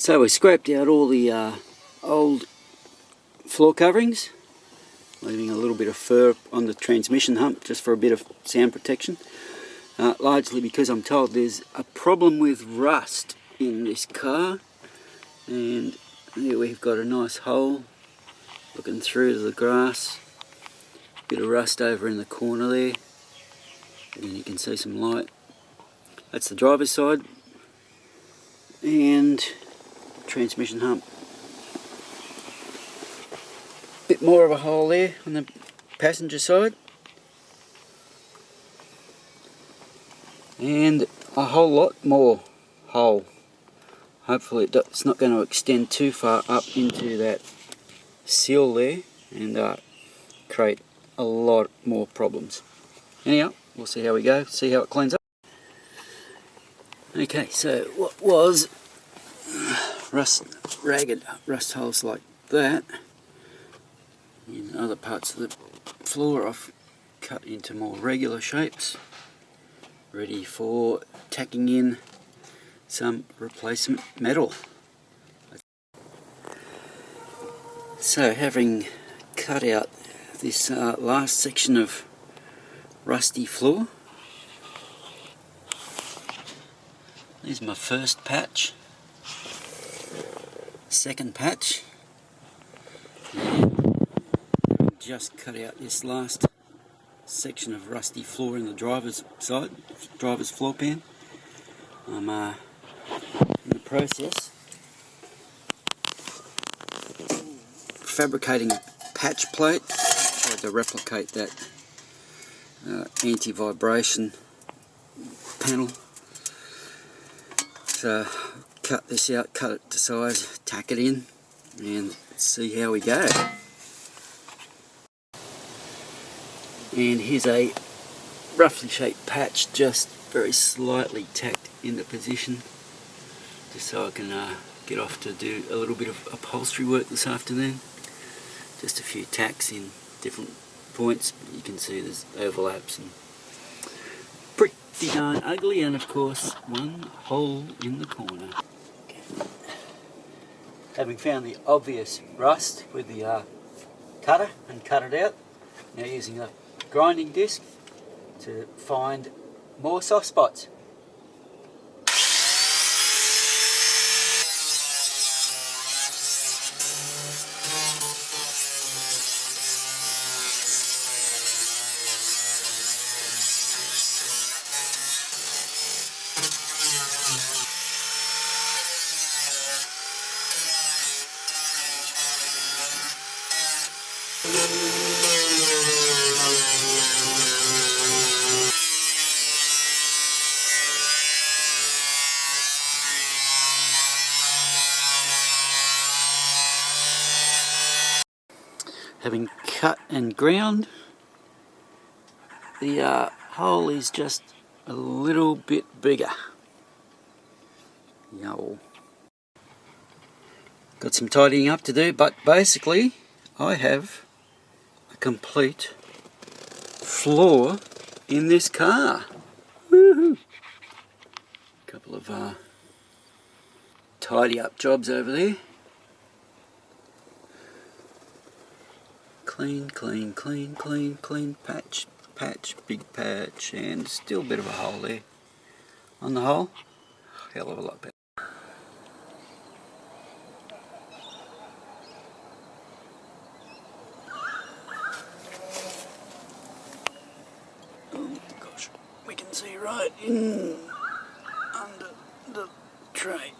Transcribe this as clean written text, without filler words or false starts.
So we scraped out all the old floor coverings, leaving a little bit of fur on the transmission hump just for a bit of sound protection. Largely because I'm told there's a problem with rust in this car, and here we've got a nice hole looking through to the grass, bit of rust over in the corner there, and you can see some light. That's the driver's side, and transmission hump. Bit more of a hole there on the passenger side, and a whole lot more hole. Hopefully it's not going to extend too far up into that seal there and create a lot more problems. Anyhow, we'll see how we go, see how it cleans up. Okay, so what was ragged rust holes like that in other parts of the floor, I've cut into more regular shapes, ready for tacking in some replacement metal. So having cut out this last section of rusty floor, there's my first patch, second patch, and just cut out this last section of rusty floor in the driver's side, driver's floor pan. I'm in the process fabricating a patch plate, try to replicate that anti-vibration panel. So cut this out, cut it to size, tack it in, and see how we go. And here's a roughly shaped patch, just very slightly tacked into position, just so I can get off to do a little bit of upholstery work this afternoon. Just a few tacks in different points, but you can see there's overlaps and pretty darn ugly, and of course one hole in the corner. Having found the obvious rust with the cutter and cut it out, now using a grinding disc to find more soft spots. Having cut and ground, the hole is just a little bit bigger. Yo. Got some tidying up to do, but basically I have a complete floor in this car. Woohoo! Couple of tidy up jobs over there. Clean, clean, clean, clean, clean, patch, patch, big patch, and still a bit of a hole there. On the hole, hell of a lot better. Oh gosh, we can see right in under the tray.